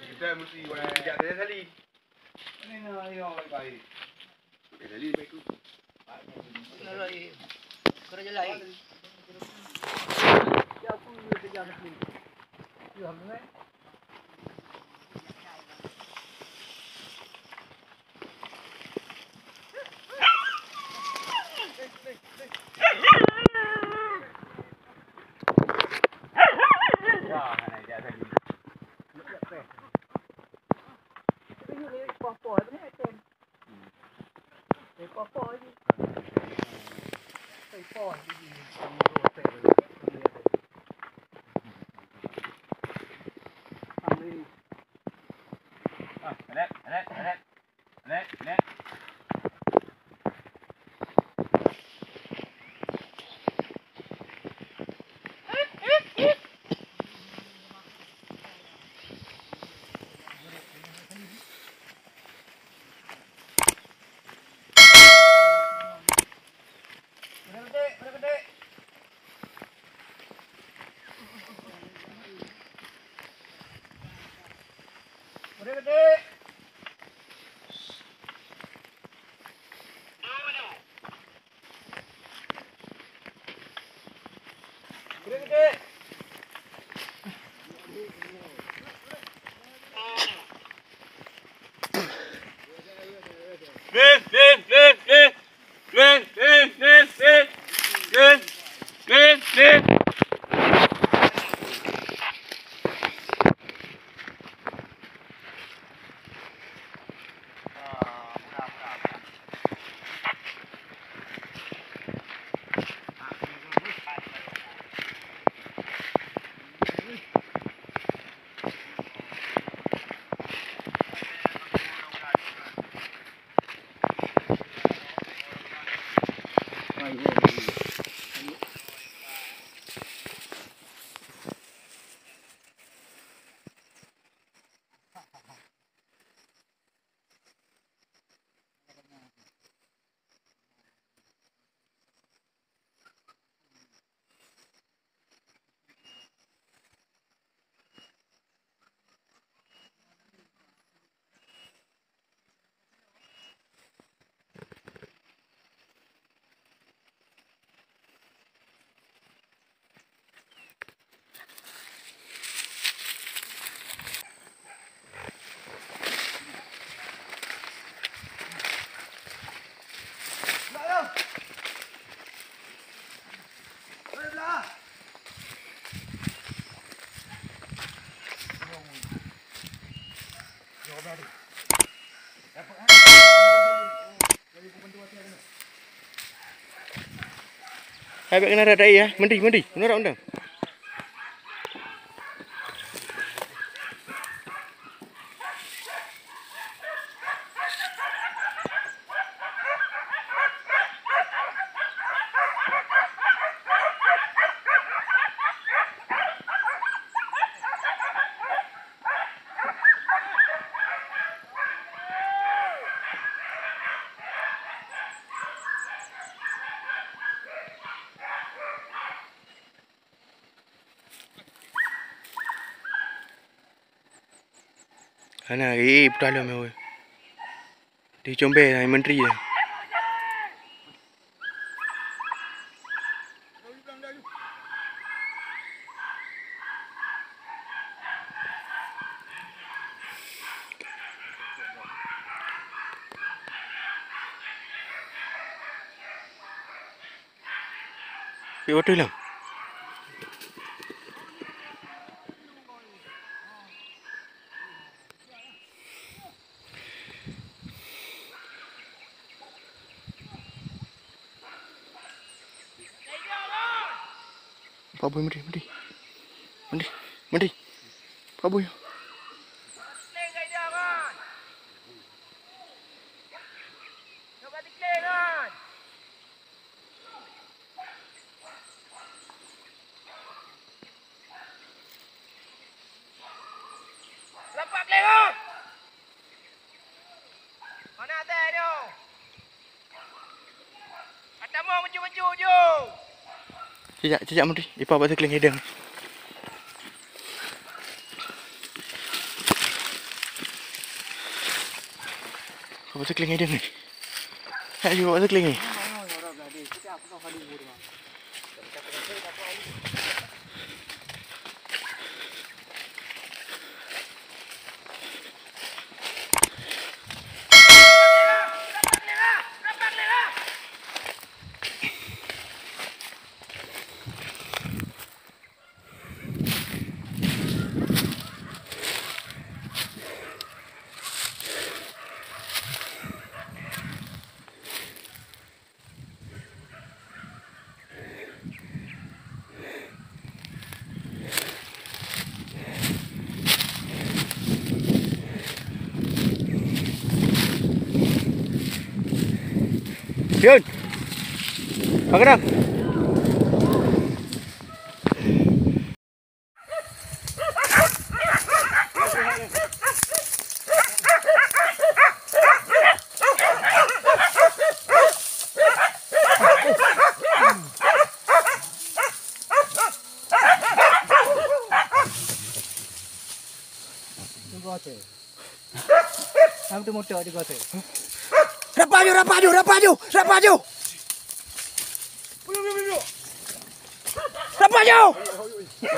Kita mesti tidak ada tali. Ini nak yang baik. Tali baik tu. Kerja lain. Ya aku kerja ni. Ya hamne. Hai bạn kena radai ya, mandi, menurut anda. Ana betul lah mewah. Di Combe lah menteri lah. Betul lah. Pak Boy, Menteri. Pak Boy. Lampak lewat. Mana atas tu? Atas mau maju-maju je. Sekejap Menteri. Ipah buat sekeliling hidung. Buat sekeliling hidung ni. Tak juga buat sekeliling ni. Yun. Pagkadang. Ham tu motor juga tu. Rapaju. Rapaju.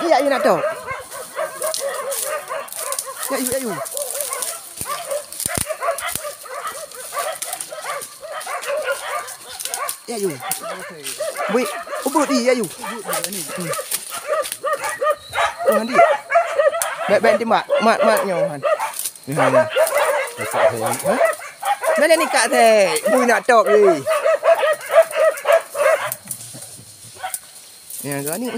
Ya, nak tu. Ya. Ya, you. Wait, ubud di, ya, you. Mandi. Baik ti mak nyo han. Ha. Mana ni kat teh? Bui nak top ni. Ni agak ni.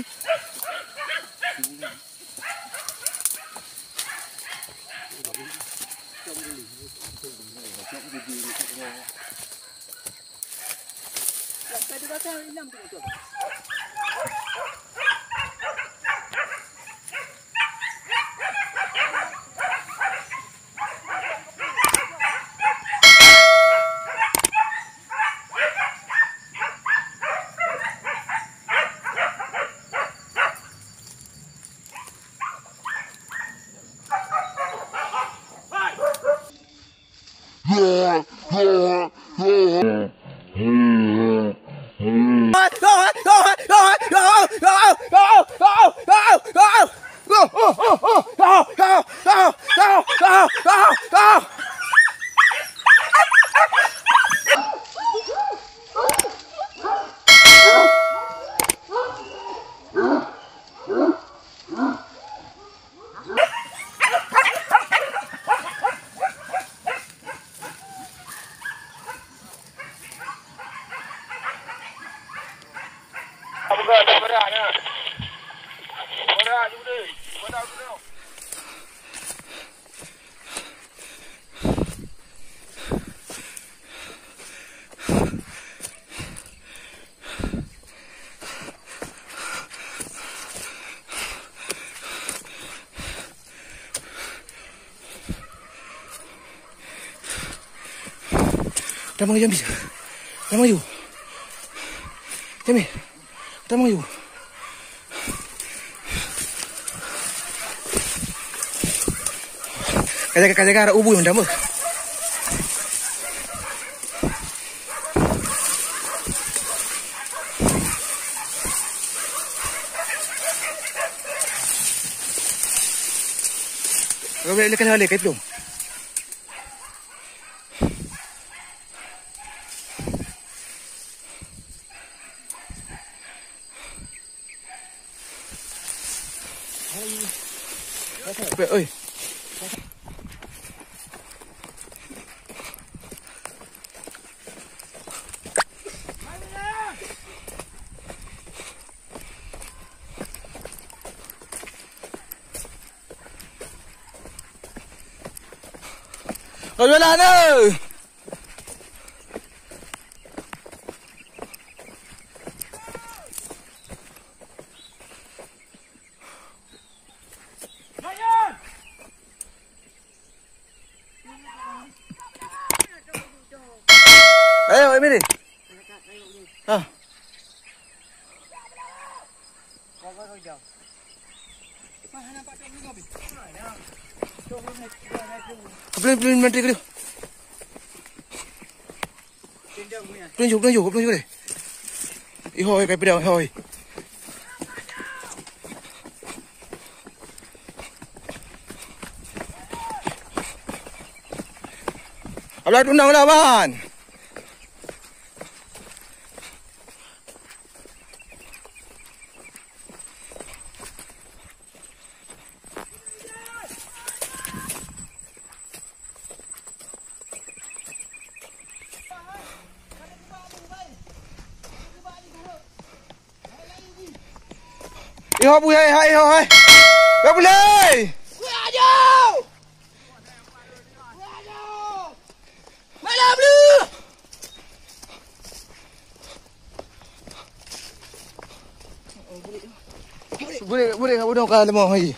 Dah maju habis. Dah maju. Jamil. Dah maju. Kajaga arah ubu yang dah. Kau boleh lekas balik ke itu? Oi. Kau jualan ke? Ayo, Emily. Ha. Pelin menteri ke dia? Tunjuk dia. Ihoi kai pedang, ihoi. Abang tunang lah, Ban. Ihoi bu hai, ihoi. Gak boleh. Malam lu. Boleh kau dong kan lemah hai.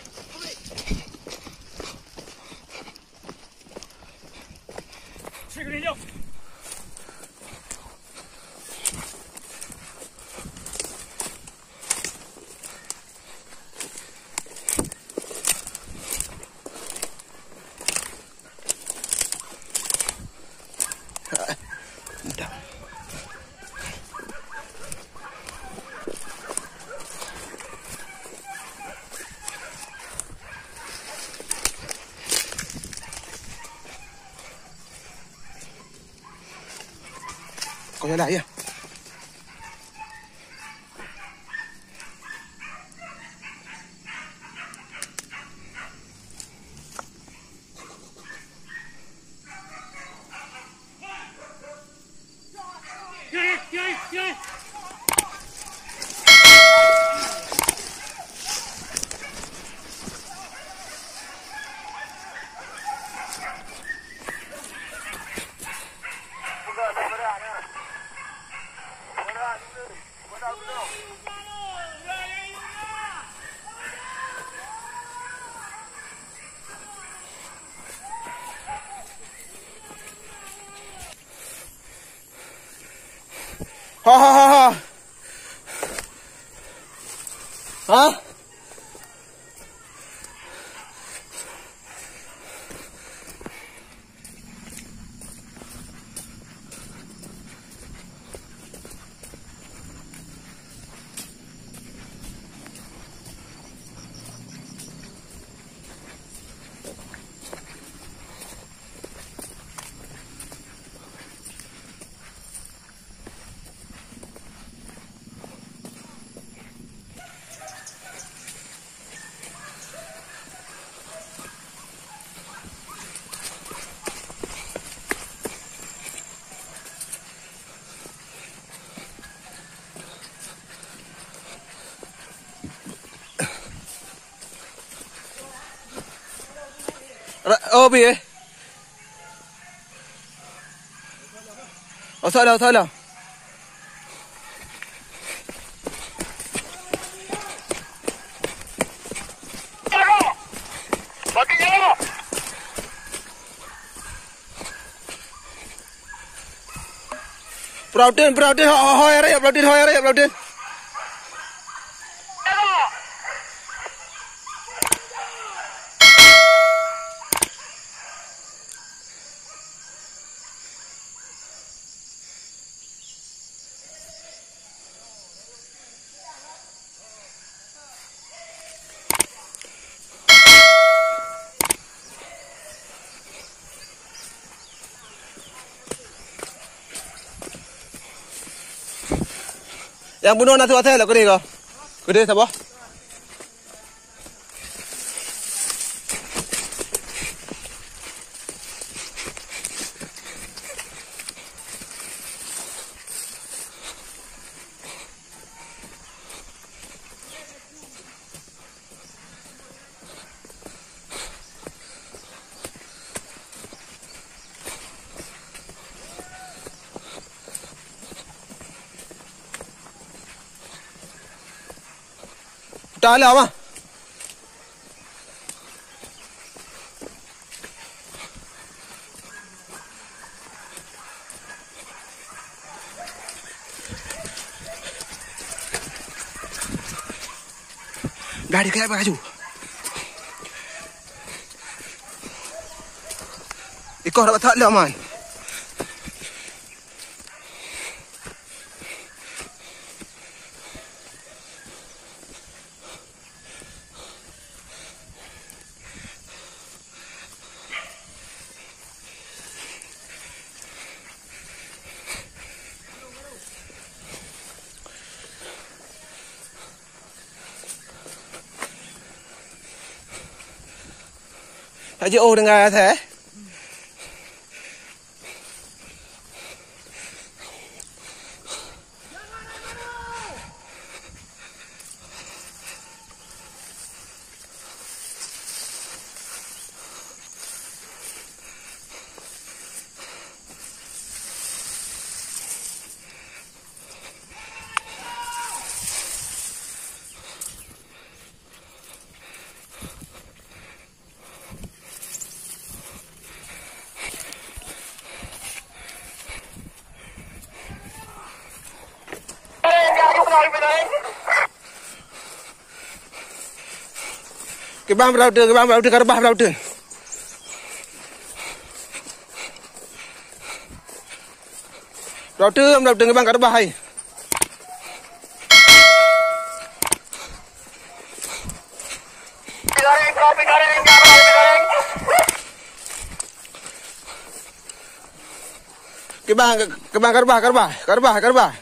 Kau jalan ya. Ha. Ha? Oh, bi. Oh, salah. Pelautin, hoi raya, pelautin. Yang bunuh nasi hotel lah, kau Gede siapa? Dah lah mah. Gaड़ी kayak baju. Ikut dapat tak lah man. Tak jauh dengan saya. Cái băng vào đường, cái băng vào đường. Vào đường cái băng cái băng. Cái băng cái băng.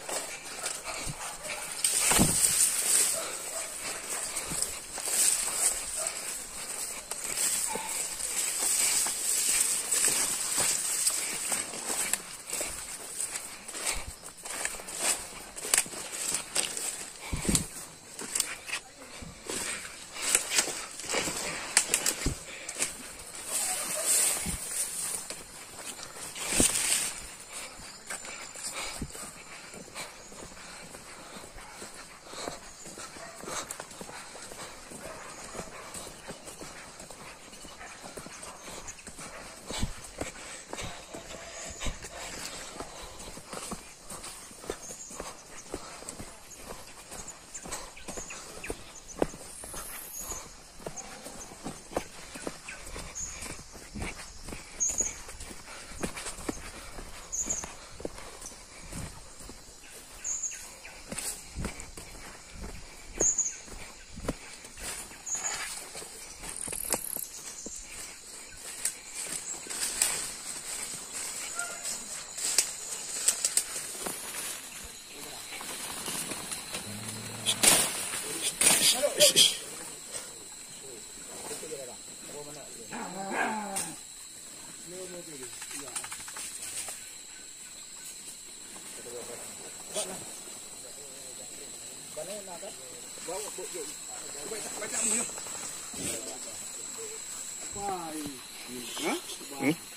Hah?